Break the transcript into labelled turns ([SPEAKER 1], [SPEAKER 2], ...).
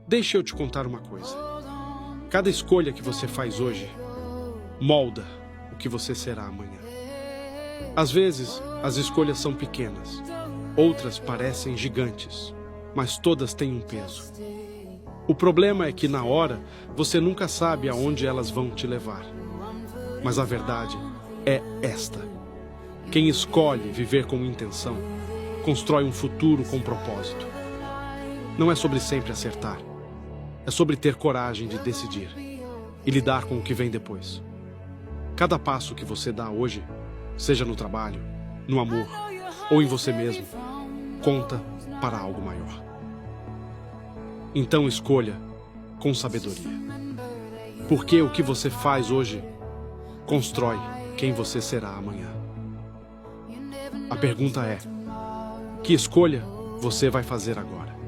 [SPEAKER 1] Deixa eu te contar uma coisa. Cada escolha que você faz hoje molda o que você será amanhã. Às vezes, as escolhas são pequenas, outras parecem gigantes, mas todas têm um peso. O problema é que, na hora, você nunca sabe aonde elas vão te levar. Mas a verdade é esta: quem escolhe viver com intenção, constrói um futuro com propósito. Não é sobre sempre acertar. É sobre ter coragem de decidir e lidar com o que vem depois. Cada passo que você dá hoje, seja no trabalho, no amor ou em você mesmo, conta para algo maior. Então escolha com sabedoria. Porque o que você faz hoje constrói quem você será amanhã. A pergunta é: que escolha você vai fazer agora?